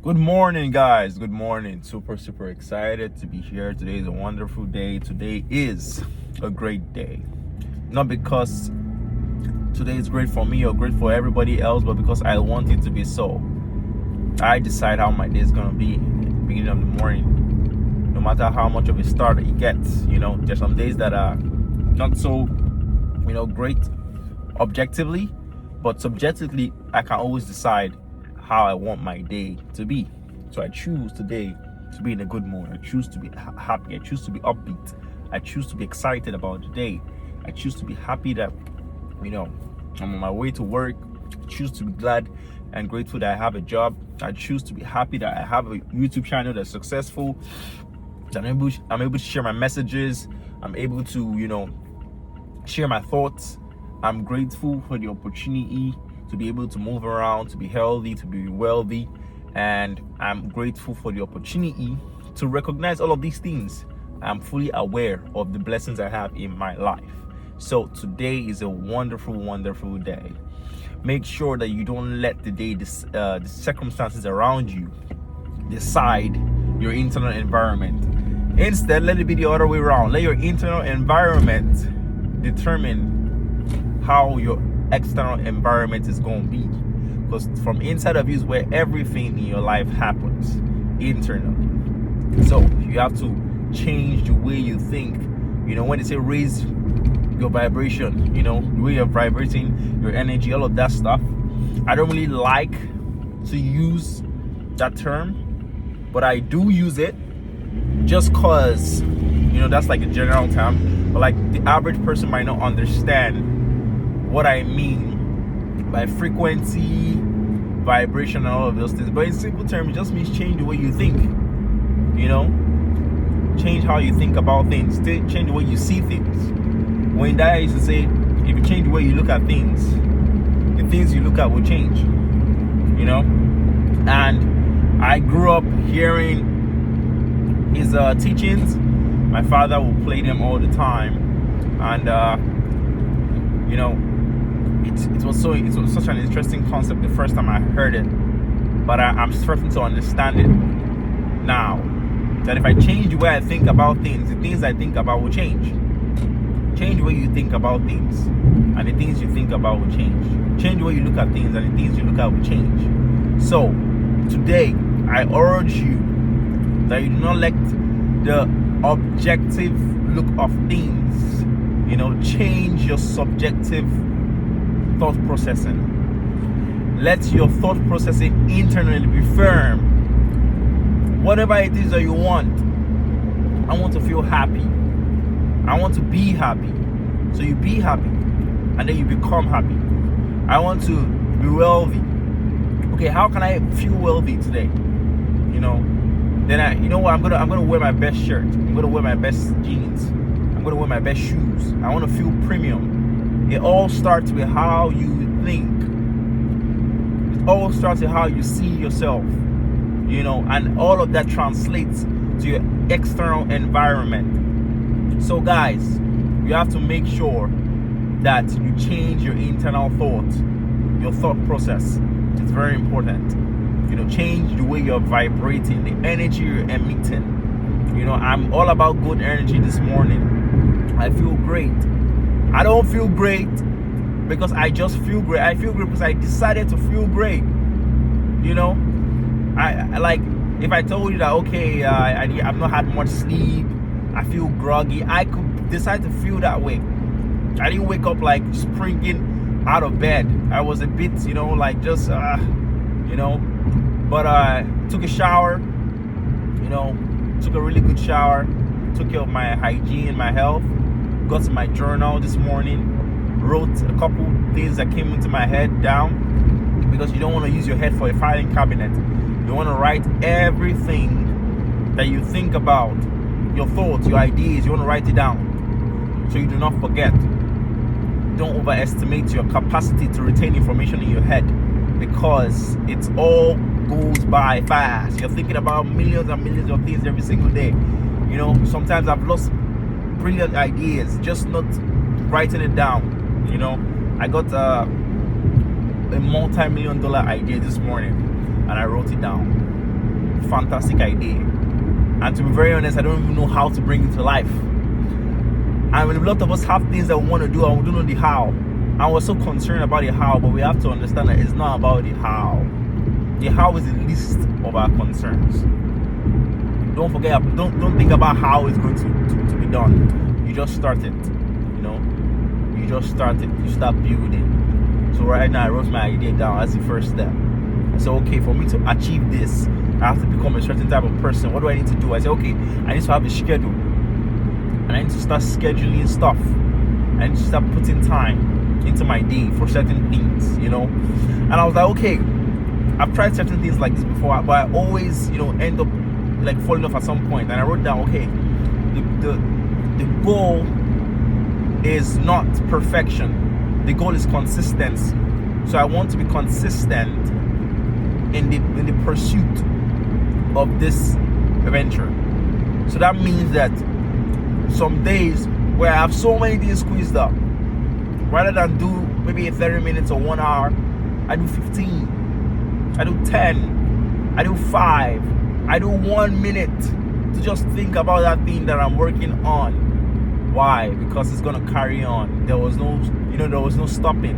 Good morning, guys. Good morning. Super excited to be here. Today is a wonderful day. Today is a great day. Not because today is great for me or great for everybody else, but because I want it to be so. I decide how my day is going to be beginning of the morning. No matter how much of a start it gets, there's some days that are not so, great objectively, but subjectively, I can always decide how I want my day to be. So I choose today to be in a good mood. I choose to be happy. I choose to be upbeat. I choose to be excited about the day. I choose to be happy that, I'm on my way to work. I choose to be glad and grateful that I have a job. I choose to be happy that I have a YouTube channel that's successful. That I'm able to share my messages. I'm able to, share my thoughts. I'm grateful for the opportunity to be able to move around, to be healthy, to be wealthy, and I'm grateful for the opportunity to recognize all of these things. I'm fully aware of the blessings I have in my life. So today is a wonderful day. Make sure that you don't let the circumstances around you decide your internal environment. Instead, let it be the other way around. Let your internal environment determine how your external environment is going to be, because from inside of you is where everything in your life happens internally. So you have to change the way you think. When they say raise your vibration, the way you're vibrating, your energy, all of that stuff, I don't really like to use that term, but I do use it just cause that's like a general term, but like the average person might not understand what I mean by frequency, vibration, and all of those things. But in simple terms, it just means change the way you think. Change how you think about things. Change the way you see things. When Daya used to say, if you change the way you look at things, the things you look at will change. And I grew up hearing his teachings. My father would play them all the time, and it was such an interesting concept the first time I heard it, but I'm starting to understand it now. That if I change the way I think about things, the things I think about will change. Change the way you think about things, and the things you think about will change. Change the way you look at things, and the things you look at will change. So today, I urge you that you do not let the objective look of things, change your subjective thought processing. Let your thought processing internally be firm. Whatever it is that you want, I want to feel happy. I want to be happy. So you be happy, and then you become happy. I want to be wealthy. Okay, how can I feel wealthy today? Then I'm gonna wear my best shirt. I'm gonna wear my best jeans. I'm gonna wear my best shoes. I want to feel premium. It all starts with how you think. It all starts with how you see yourself. And all of that translates to your external environment. So guys, you have to make sure that you change your internal thought, your thought process. It's very important. Change the way you're vibrating, the energy you're emitting. I'm all about good energy this morning. I feel great. I don't feel great because I just feel great. I feel great because I decided to feel great. I like, if I told you that, okay, I've not had much sleep, I feel groggy, I could decide to feel that way. I didn't wake up like springing out of bed. I was a bit, but I took a shower, took a really good shower, took care of my hygiene, my health, got to my journal this morning, wrote a couple things that came into my head down, because you don't want to use your head for a filing cabinet. You want to write everything that you think about, your thoughts, your ideas. You want to write it down so you do not forget. Don't overestimate your capacity to retain information in your head, because it all goes by fast. You're thinking about millions and millions of things every single day. Sometimes I've lost brilliant ideas just not writing it down. I got a multi-million-dollar idea this morning, and I wrote it down. fantastic idea, and to be very honest, I don't even know how to bring it to life. And a lot of us have things that we want to do and we don't know the how, and we're so concerned about the how, but we have to understand that it's not about the how. The how is the least of our concerns. Don't forget, don't think about how it's going to be done. You just start it, you just start it, you start building. So right now I wrote my idea down as the first step. I said, okay, for me to achieve this, I have to become a certain type of person. What do I need to do? I said, okay, I need to have a schedule, and I need to start scheduling stuff. I need to start putting time into my day for certain things, and I was like, okay, I've tried certain things like this before, but I always end up like falling off at some point. And I wrote down, okay, the goal is not perfection, the goal is consistency. So I want to be consistent in the pursuit of this adventure. So that means that some days where I have so many things squeezed up, rather than do maybe 30 minutes or 1 hour, I do 15, I do 10, I do 5, I do 1 minute to just think about that thing that I'm working on. Why? Because it's gonna carry on. There was no stopping.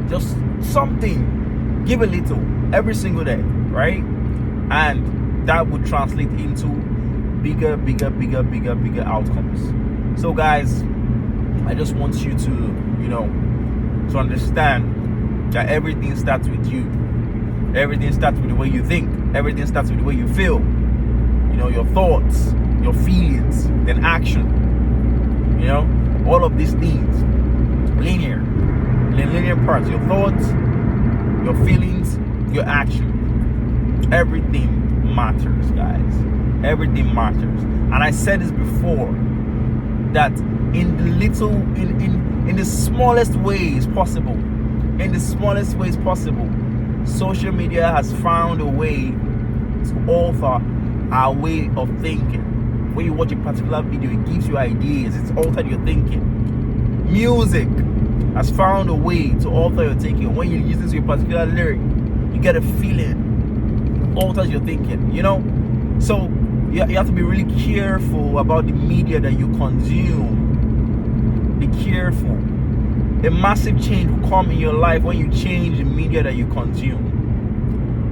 Just something, give a little every single day, right? And that would translate into bigger outcomes. So guys, I just want you to understand that everything starts with you. Everything starts with the way you think. Everything starts with the way you feel. Your thoughts, your feelings, then action. All of these things, linear parts, your thoughts, your feelings, your action. Everything matters, guys. Everything matters. And I said this before, that in the smallest ways possible, social media has found a way to alter our way of thinking. When you watch a particular video, it gives you ideas, it's altered your thinking. Music has found a way to alter your thinking. When you listen to a particular lyric, you get a feeling, it alters your thinking, So you have to be really careful about the media that you consume. Be careful. A massive change will come in your life when you change the media that you consume.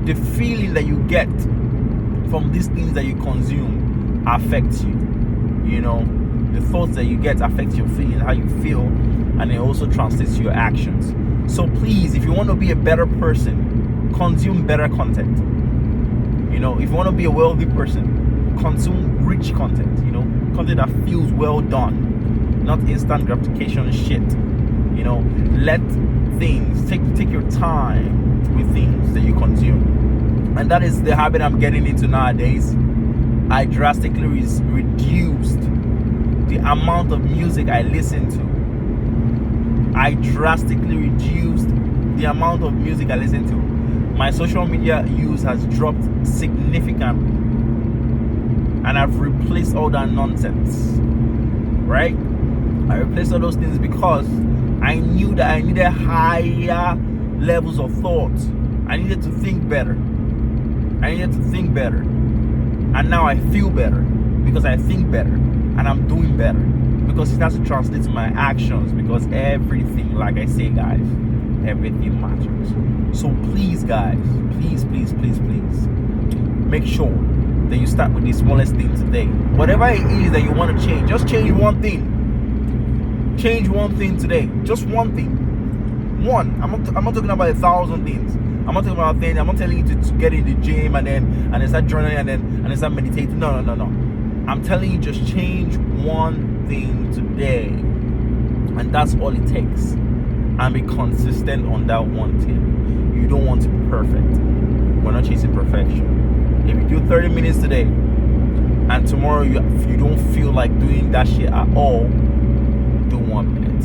The feeling that you get from these things that you consume affects you. The thoughts that you get affect your feeling, how you feel, and it also translates to your actions. So please, if you want to be a better person, consume better content. If you want to be a wealthy person, consume rich content. Content that feels well done, not instant gratification shit. Let things take your time with things that you consume. And that is the habit I'm getting into nowadays. I drastically reduced the amount of music I listen to. My social media use has dropped significantly, and I've replaced all that nonsense, right? I replaced all those things because I knew that I needed higher levels of thought. I needed to think better. And now I feel better because I think better, and I'm doing better because it has to translate to my actions. Because everything, like I say, guys, everything matters. So please, guys, please, make sure that you start with the smallest thing today. Whatever it is that you want to change, just change one thing. Change one thing today. Just one thing. One. I'm not talking about 1,000 things. I'm not talking about things. I'm not telling you to get in the gym and then start journaling and then start meditating. No. I'm telling you, just change one thing today, and that's all it takes. And be consistent on that one thing. You don't want to be perfect. We're not chasing perfection. If you do 30 minutes today, and tomorrow you don't feel like doing that shit at all, do 1 minute.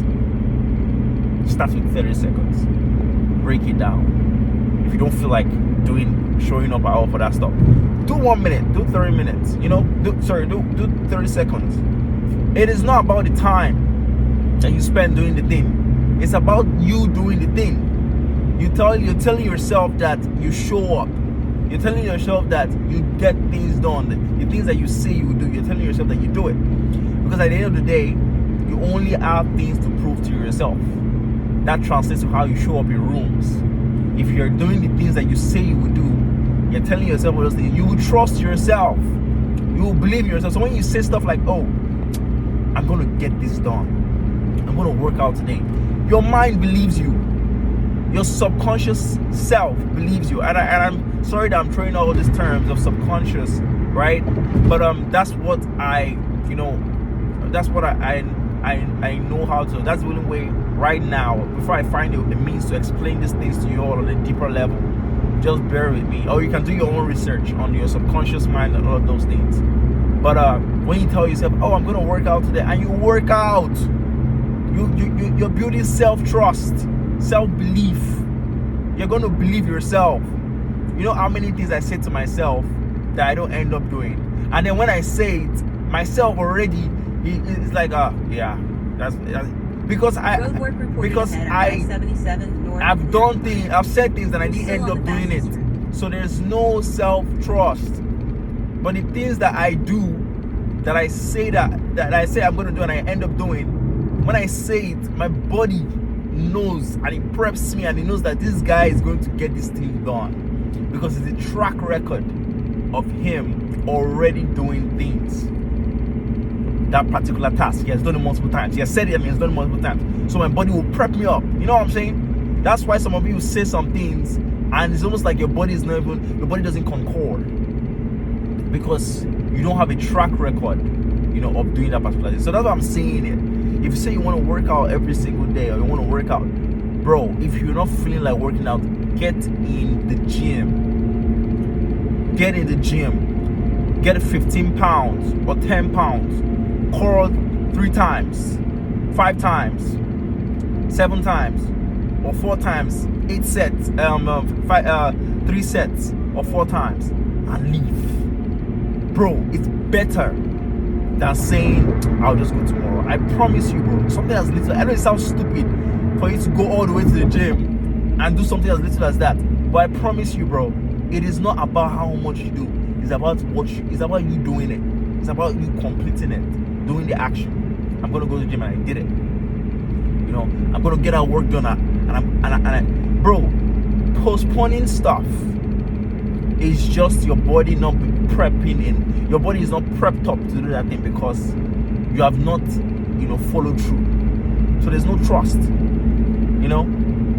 Start with 30 seconds. Break it down. If you don't feel like showing up at all for that stuff, do 1 minute, do 30 minutes, do 30 seconds. It is not about the time that you spend doing the thing. It's about you doing the thing. You're telling yourself that you show up. You're telling yourself that you get things done. The things that you say you will do, you're telling yourself that you do it. Because at the end of the day, you only have things to prove to yourself. That translates to how you show up in rooms. If you're doing the things that you say you will do, you're telling yourself those things, you will trust yourself. You will believe yourself. So when you say stuff like, oh, I'm going to get this done, I'm going to work out today, your mind believes you. Your subconscious self believes you. And I'm sorry that I'm throwing all these terms of subconscious, right? But that's what I know how to. That's the only way right now, before I find a means to explain these things to you all on a deeper level. Just bear with me. Or you can do your own research on your subconscious mind and all of those things. But when you tell yourself, oh, I'm going to work out today, and you work out, you're building self-trust, self-belief. You're going to believe yourself. You know how many things I say to myself that I don't end up doing, and then when I say it myself already, it's like yeah, that's because I've done things, I've said things, and I didn't end up doing it. So there's no self-trust. But the things that I do, that I say that I say I'm going to do and I end up doing, when I say it, my body knows and it preps me, and it knows that this guy is going to get this thing done, because it's a track record of him already doing things. That particular task, he has done it multiple times. He has said it, and he has done it multiple times. So my body will prep me up. You know what I'm saying? That's why some of you say some things and it's almost like your body doesn't concord, because you don't have a track record, of doing that particular thing. So that's what I'm saying it. If you say you want to work out every single day, or you want to work out, bro, if you're not feeling like working out, get in the gym. Get in the gym. Get 15 pounds or 10 pounds. Curl 3 times, 5 times, 7 times, or 4 times, 8 sets, 3 sets, or 4 times, and leave. Bro, it's better than saying I'll just go tomorrow. I promise you, bro. Something as little, I know it sounds stupid for you to go all the way to the gym and do something as little as that, but I promise you, bro, it is not about how much you do. It's about it's about you doing it. It's about you completing it, doing the action. I'm gonna go to the gym and I did it. I'm gonna get our work done, and bro, postponing stuff is just your body not prepping in. Your body is not prepped up to do that thing because you have not, followed through. So there's no trust.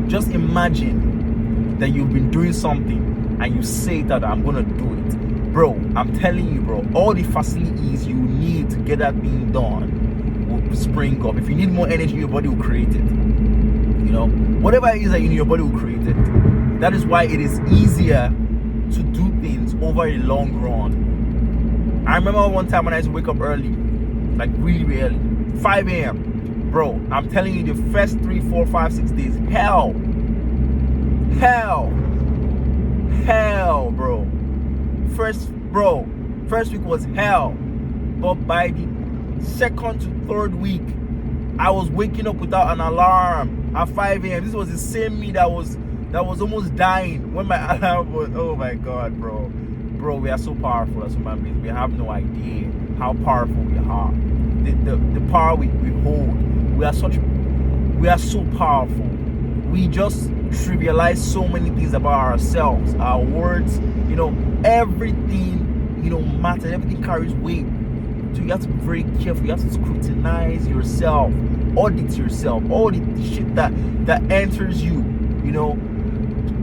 Just imagine that you've been doing something and you say that I'm gonna do it, bro. I'm telling you, bro, all the facilities you need to get that thing done will spring up. If you need more energy, your body will create it. Whatever it is that you need, your body will create it. That is why it is easier to do things over a long run. I remember one time when I used to wake up early, like really early, 5 a.m. Bro, I'm telling you, the first 3, 4, 5, 6 days, hell, bro. First week was hell, but by the 2nd to 3rd week, I was waking up without an alarm at 5 a.m. This was the same me that was almost dying when my alarm was. Oh my God, bro, we are so powerful as human beings. We have no idea how powerful we are. The power we hold. We are so powerful. We just trivialize so many things about ourselves, our words, everything, matters. Everything carries weight. So you have to be very careful. You have to scrutinize yourself, audit yourself, all the shit that enters you.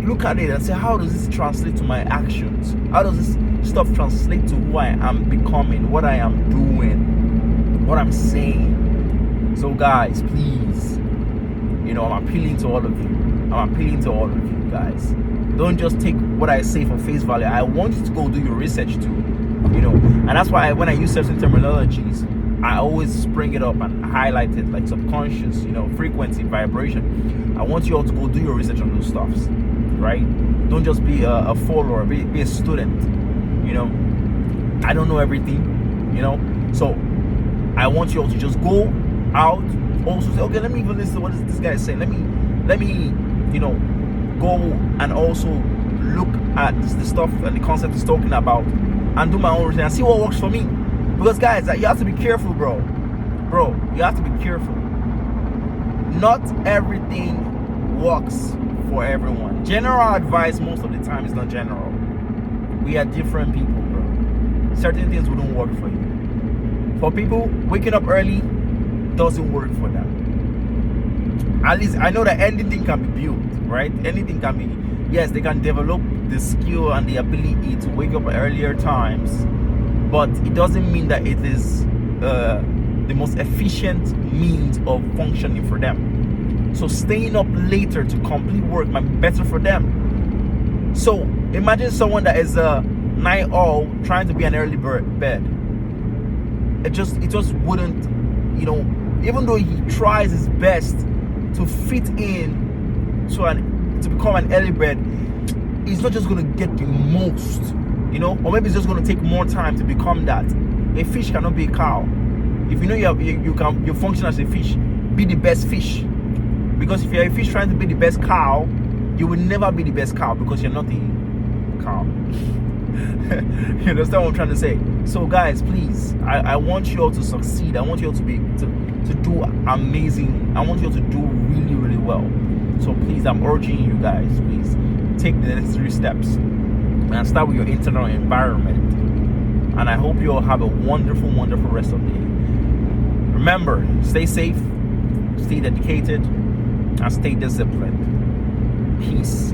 Look at it and say, how does this translate to my actions? How does this stuff translate to who I am becoming, what I am doing, what I'm saying? So guys, please, I'm appealing to all of you. Guys. Don't just take what I say for face value. I want you to go do your research too. And that's why when I use certain terminologies, I always spring it up and highlight it, like subconscious, frequency, vibration. I want you all to go do your research on those stuffs, right? Don't just be a follower, be a student. I don't know everything, so I want you all to just go out, also say, okay, let me even listen to what this guy is saying. Let me go and also look at the stuff and the concept is talking about and do my own research and see what works for me. Because guys, you have to be careful, bro. You have to be careful. Not everything works for everyone. General advice most of the time is not general. We are different people, bro. Certain things wouldn't work for you. For people, waking up early doesn't work for them. At least I know that anything can be built, right? Anything can be, yes, they can develop the skill and the ability to wake up at earlier times, but it doesn't mean that it is the most efficient means of functioning for them. So staying up later to complete work might be better for them. So imagine someone that is a night owl trying to be an early bed. It just wouldn't, even though he tries his best to fit in to become an early bird, he's not just going to get the most, or maybe it's just going to take more time to become that. A fish cannot be a cow. If you know you function as a fish, be the best fish. Because if you're a fish trying to be the best cow, you will never be the best cow because you're not a cow. You understand what I'm trying to say? So guys, please, I want you all to succeed. I want you all to do amazing. I want you all to do really, really well. So please, I'm urging you guys, please take the necessary steps and start with your internal environment. And I hope you all have a wonderful, wonderful rest of the day. Remember, stay safe, stay dedicated, and stay disciplined. Peace.